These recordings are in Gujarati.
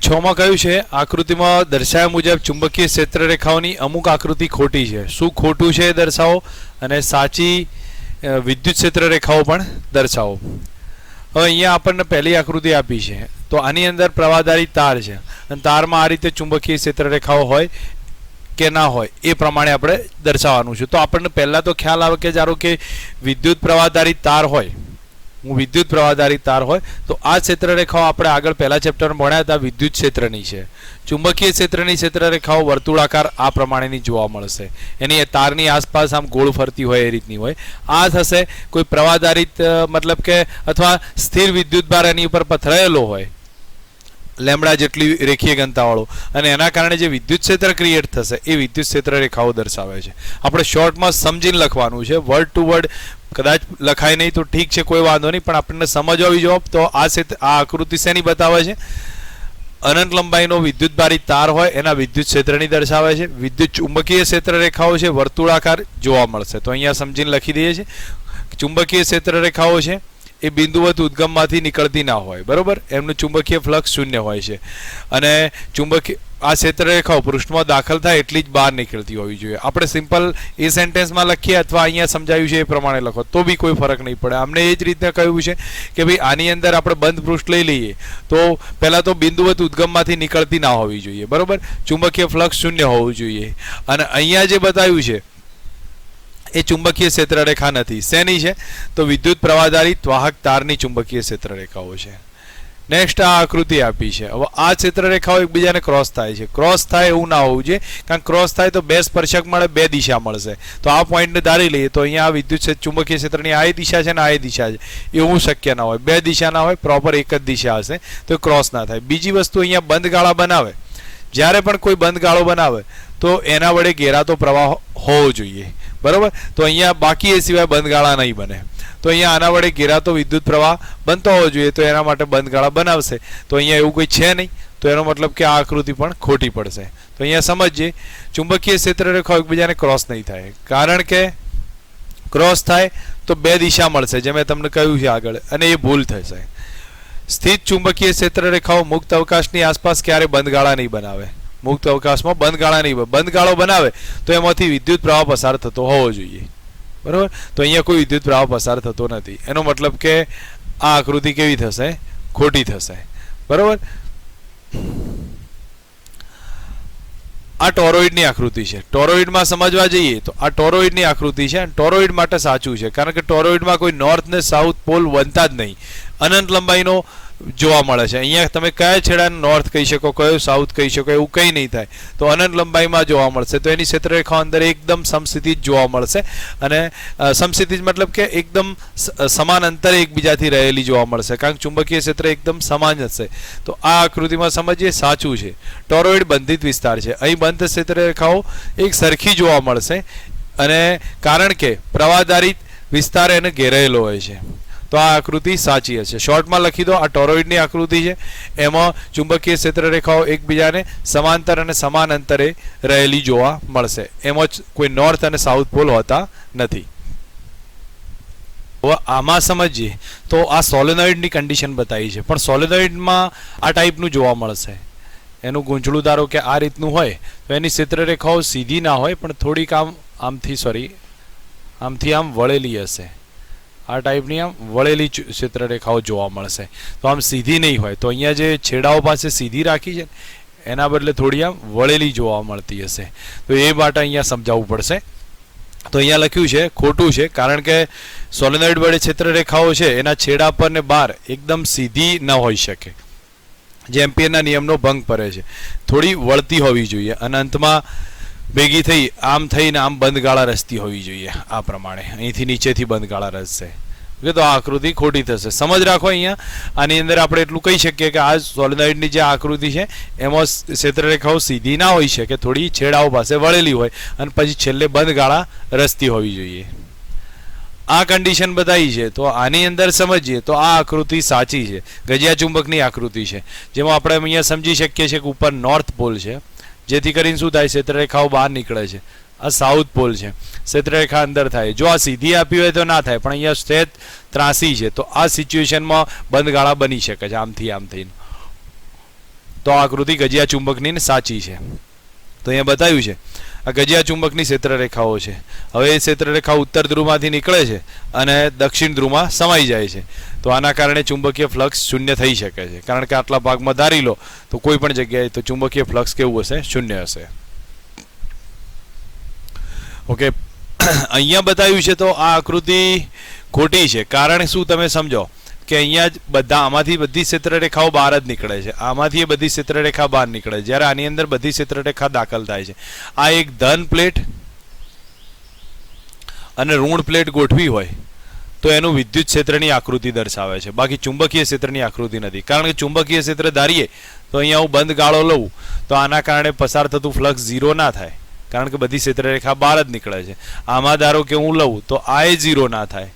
6 કહ્યું છે આકૃતિમાં દર્શાવ્યા મુજબ ચુંબકીય ક્ષેત્ર રેખાઓની અમુક આકૃતિ ખોટી છે. શું ખોટું છે એ દર્શાવો અને સાચી વિદ્યુત ક્ષેત્ર રેખાઓ પણ દર્શાવો. હવે અહીંયા આપણને પહેલી આકૃતિ આપી છે તો આની અંદર પ્રવાહધારી તાર છે અને તારમાં આ રીતે ચુંબકીય ક્ષેત્ર રેખાઓ હોય કે ના હોય એ પ્રમાણે આપણે દર્શાવવાનું છે. તો આપણને પહેલાં તો ખ્યાલ આવે કે ધારો કે વિદ્યુત પ્રવાહધારી તાર હોય, વિદ્યુત પ્રવાહધારી તાર હોય તો આ ક્ષેત્ર રેખાઓ આપણે આગળ પહેલા ચેપ્ટરમાં ભણ્યા હતા વિદ્યુત ક્ષેત્રની છે. ચુંબકીય ક્ષેત્રની ક્ષેત્ર રેખાઓ વર્તુળાકાર આ પ્રમાણેની જોવા મળશે. એની તારની આસપાસ આમ ગોળ ફરતી હોય એ રીતની હોય. આ થશે કોઈ પ્રવાહધારિત મતલબ કે અથવા સ્થિર વિદ્યુત ભાર એની ઉપર પથરાયેલો હોય લેમડા જેટલી રેખીય ઘનતાવાળો અને એના કારણે જે વિદ્યુત ક્ષેત્ર ક્રિએટ થશે એ વિદ્યુત ક્ષેત્ર રેખાઓ દર્શાવે છે. આપણે શોર્ટમાં સમજીને લખવાનું છે, વર્ડ ટુ વર્ડ કદાચ લખાય નહીં તો ઠીક છે, કોઈ વાંધો નહીં, પણ આપણને સમજ આવી જવાબ. તો આ આકૃતિ શેની બતાવે છે? અનંત લંબાઈનો વિદ્યુત ભારિત તાર હોય એના વિદ્યુત ક્ષેત્રની દર્શાવે છે. વિદ્યુત ચુંબકીય ક્ષેત્ર રેખાઓ છે વર્તુળાકાર જોવા મળશે. તો અહીંયા સમજીને લખી દઈએ છીએ. ચુંબકીય ક્ષેત્ર રેખાઓ છે એ બિંદુવત ઉદ્ગમમાંથી નીકળતી ના હોય, બરોબર, એમનું ચુંબકીય ફ્લક્સ શૂન્ય હોય છે અને ચુંબકીય આ ક્ષેત્ર રેખાઓ પૃષ્ઠમાં દાખલ થાય એટલી જ બહાર નીકળતી હોવી જોઈએ. આપણે સિમ્પલ એ સેન્ટેન્સમાં લખીએ અથવા અહીંયા સમજાવ્યું છે એ પ્રમાણે લખો તો બી કોઈ ફરક નહીં પડે. અમને એ જ રીતે કહ્યું છે કે ભાઈ આની અંદર આપણે બંધ પૃષ્ઠ લઈ લઈએ તો પહેલાં તો બિંદુવત ઉદ્ગમમાંથી નીકળતી ના હોવી જોઈએ, બરોબર, ચુંબકીય ફ્લક્સ શૂન્ય હોવું જોઈએ. અને અહીંયા જે બતાવ્યું છે એ ચુંબકીય ક્ષેત્ર રેખા નથી. શેની છે? તો વિદ્યુત પ્રવાહધારિત વાહક તારની ચુંબકીય ક્ષેત્ર રેખાઓ છે. નેક્સ્ટ આ આકૃતિ આપી છે. હવે આ ક્ષેત્ર રેખાઓ એકબીજાને ક્રોસ થાય છે. ક્રોસ થાય એવું ના હોવું જોઈએ, કારણ ક્રોસ થાય તો બે સ્પર્શક મળે, બે દિશા મળશે. તો આ પોઈન્ટને ધારી લઈએ તો અહીંયા આ વિદ્યુત ચુંબકીય ક્ષેત્રની આ દિશા છે ને આ દિશા છે, એવું શક્ય ના હોય. બે દિશા ના હોય, પ્રોપર એક જ દિશા હશે તો ક્રોસ ના થાય. બીજી વસ્તુ અહીંયા બંધ ગાળા બનાવે, જ્યારે પણ કોઈ બંધ ગાળો બનાવે તો એના વડે ઘેરાતો પ્રવાહ હોવો જોઈએ, બરોબર. તો અહીંયા બાકી એ સિવાય બંધ ગાળા નહીં બને. તો અહીંયા આના વડે ઘેરાતો વિદ્યુત પ્રવાહ બનતો હોવો જોઈએ તો એના માટે બંધ ગાળા બનાવશે. તો અહીંયા એવું કોઈ છે નહીં, તો એનો મતલબ કે આ આકૃતિ પણ ખોટી પડશે. તો અહીંયા સમજીએ, ચુંબકીય ક્ષેત્ર રેખાઓ એકબીજાને ક્રોસ નહીં થાય, કારણ કે ક્રોસ થાય તો બે દિશા મળશે જે મેં તમને કહ્યું છે આગળ, અને એ ભૂલ થશે. સ્થિત ચુંબકીય ક્ષેત્ર રેખાઓ મુક્ત અવકાશની આસપાસ ક્યારે બંધ ગાળા નહીં બનાવે. મુક્ત અવકાશમાં બંધ ગાળા નહીં, બંધ ગાળો બનાવે તો એમાંથી વિદ્યુત પ્રવાહ પસાર થતો હોવો જોઈએ, બરોબર. તો અહીંયા કોઈ વિદ્યુત પ્રવાહ પસાર થતો નથી. એનો મતલબ કે આ આકૃતિ કેવી થશે? ખોટી થશે, બરોબર. આ ટોરોઇડની આકૃતિ છે. ટોરોઇડમાં સમજવા જઈએ તો આ ટોરોઇડની આકૃતિ છે અને ટોરોઇડ માટે સાચું છે, કારણ કે ટોરોઇડમાં કોઈ નોર્થ ને સાઉથ પોલ બનતા જ નહીં. અનંત લંબાઈનો જોવા મળે છે. અહીંયા તમે કયા છેડાને નોર્થ કહી શકો, કયો સાઉથ કહી શકો, એવું કંઈ નહીં થાય. તો અનંત લંબાઈમાં જોવા મળશે. તો એની ક્ષેત્રરેખાઓ અંદર એકદમ સમસ્થિતિ જોવા મળશે અને સમસ્થિતિ મતલબ કે એકદમ સમાન અંતરે એકબીજાથી રહેલી જોવા મળશે, કારણ કે ચુંબકીય ક્ષેત્ર એકદમ સમાન હશે. તો આ આકૃતિમાં સમજીએ, સાચું છે. ટોરોઇડ બંધિત વિસ્તાર છે. અહીં બંધ ક્ષેત્રરેખાઓ એક સરખી જોવા મળશે અને કારણ કે પ્રવાહધારિત વિસ્તાર એને ઘેરાયેલો હોય છે. તો આ આકૃતિ સાચી હશે. શોર્ટમાં લખી દો, આ ટોરોઇડની આકૃતિ છે. એમાં ચુંબકીય ક્ષેત્ર રેખાઓ એકબીજાને સમાંતર અને સમાન અંતરે રહેલી જોવા મળશે. એમાં કોઈ નોર્થ અને સાઉથ પોલ હોતા નથી. હવે આમાં સમજીએ તો આ સોલેનોઇડની કન્ડિશન બતાવી છે, પણ સોલેનોઇડમાં આ ટાઈપનું જોવા મળશે. એનું ગૂંચળું ધારો કે આ રીતનું હોય તો એની ક્ષેત્ર રેખાઓ સીધી ના હોય, પણ થોડીક આમથી આમ વળેલી હશે. આ ટાઈપની આમ વળેલી ક્ષેત્ર રેખાઓ જોવા મળશે. તો આમ સીધી નહીં હોય. તો અહીંયા જે છેડાઓ પાસે સીધી રાખી છે એના બદલે થોડી આમ વળેલી જોવા મળતી હશે. તો એ માટે અહીંયા સમજાવવું પડશે. તો અહીંયા લખ્યું છે ખોટું છે, કારણ કે સોલેનોઇડ વડે ક્ષેત્ર રેખાઓ છે એના છેડા પર ને બહાર એકદમ સીધી ન હોઈ શકે, જે એમ્પિયરના નિયમનો ભંગ કરે છે. થોડી વળતી હોવી જોઈએ અને અંતમાં ભેગી થઈ આમ થઈને આમ બંધ ગાળા રચતી હોવી જોઈએ. આ પ્રમાણે અહીંથી નીચેથી બંધ ગાળા રચશે. ઓકે, તો આ આકૃતિ ખોટી થશે. સમજ રાખો. અહીંયા આની અંદર આપણે એટલું કહી શકીએ કે આ સોલેનોઇડની જે આકૃતિ છે એમાં ક્ષેત્રરેખાઓ સીધી ના હોઈ શકે, થોડી છેડાઓ પાસે વળેલી હોય અને પછી છેલ્લે બંધ ગાળા રચતી હોવી જોઈએ. આ કન્ડિશન બતાવી છે. તો આની અંદર સમજીએ તો આ આકૃતિ સાચી છે. ગજિયા ચુંબકની આકૃતિ છે, જેમાં આપણે અહીંયા સમજી શકીએ છીએ કે ઉપર નોર્થ પોલ છે, જેથી કરીને શું થાય? ક્ષેત્રરેખાઓ બહાર નીકળે છે. આ સાઉથ પોલ છે, ક્ષેત્રરેખા અંદર થાય. જો આ સીધી આપી હોય તો ના થાય, પણ અહીંયા સહેજ ત્રાસી છે. તો આ સિચ્યુએશનમાં બંધ ગાળા બની શકે છે આમથી આમ થઈને. તો આ આકૃતિ ગજિયા ચુંબકની સાચી છે. તો અહીંયા બતાવ્યું છે આ ગજિયા ચુંબકની ક્ષેત્રરેખાઓ છે. હવે એ ક્ષેત્રરેખા ઉત્તર ધ્રુવમાંથી નીકળે છે અને દક્ષિણ ધ્રુવમાં સમાઈ જાય છે. તો આના કારણે ચુંબકીય ફ્લક્સ શૂન્ય થઈ શકે છે, કારણ કે આટલા ભાગમાં ધારી લો તો કોઈ પણ જગ્યાએ તો ચુંબકીય ફ્લક્સ કેવું હશે? શૂન્ય હશે. ઓકે, અહીંયા બતાવ્યું છે તો આ આકૃતિ ખોટી છે. કારણ શું તમે સમજો કે અહીંયા જ આમાંથી બધી ક્ષેત્રરેખાઓ બહાર જ નીકળે છે. આમાંથી એ બધી ક્ષેત્રરેખા બહાર નીકળે છે, જ્યારે આની અંદર બધી ક્ષેત્રરેખા દાખલ થાય છે. આ એક ધન પ્લેટ અને ઋણ પ્લેટ ગોઠવી હોય તો એનું વિદ્યુત ક્ષેત્રની આકૃતિ દર્શાવે છે, બાકી ચુંબકીય ક્ષેત્રની આકૃતિ નથી. કારણ કે ચુંબકીય ક્ષેત્ર ધારીએ તો અહીંયા હું બંધ ગાળો લઉં તો આના કારણે પસાર થતું ફ્લક્સ ઝીરો ના થાય, કારણ કે બધી ક્ષેત્રરેખા બહાર જ નીકળે છે. આમાં ધારો કે હું લઉં તો આ એ ઝીરો ના થાય,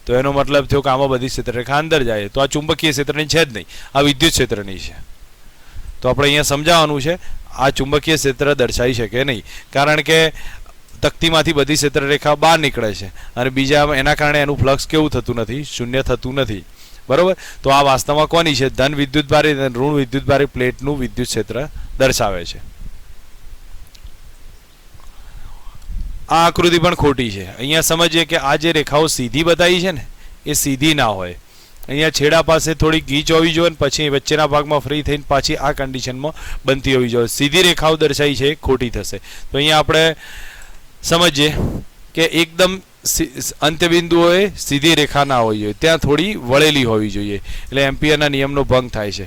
તો એનો મતલબ થયો કે આમાં બધી ક્ષેત્રરેખા અંદર જાય, તો આ ચુંબકીય ક્ષેત્રની છે જ નહીં, આ વિદ્યુત ક્ષેત્રની છે. તો આપણે અહીંયા સમજાવવાનું છે આ ચુંબકીય ક્ષેત્ર દર્શાવી શકે નહીં, કારણ કે તકતીમાંથી બધી ક્ષેત્રરેખા બહાર નીકળે છે અને બીજા એના કારણે એનું ફ્લક્સ કેવું થતું નથી? શૂન્ય થતું નથી. બરોબર. તો આ વાસ્તવમાં કોની છે? ધન વિદ્યુતભારી અને ઋણ વિદ્યુતભારી પ્લેટનું વિદ્યુત ક્ષેત્ર દર્શાવે છે. આ આકૃતિ પણ ખોટી છે. અહીંયા સમજીએ કે આ જે રેખાઓ સીધી બતાવી છે ને એ સીધી ના હોય. અહીંયા છેડા પાસે થોડી ગીચ હોવી જોઈએ અને પછી વચ્ચેના ભાગમાં ફ્રી થઈને પાછી આ કન્ડિશનમાં બનતી હોવી જોઈએ. સીધી રેખાઓ દર્શાવી છે એ ખોટી થશે. તો અહીંયા આપણે સમજીએ કે એકદમ અંત્યબિંદુઓએ સીધી રેખા ના હોવી જોઈએ, ત્યાં થોડી વળેલી હોવી જોઈએ, એટલે એમ્પિયરના નિયમનો ભંગ થાય છે.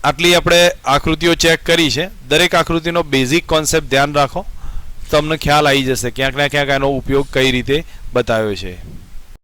આટલી આપણે આકૃતિઓ ચેક કરી છે. દરેક આકૃતિનો બેઝિક કોન્સેપ્ટ ધ્યાન રાખો, તમને ખ્યાલ આવી જશે ક્યાંક ના ક્યાંક એનો ઉપયોગ કઈ રીતે બતાવ્યો છે.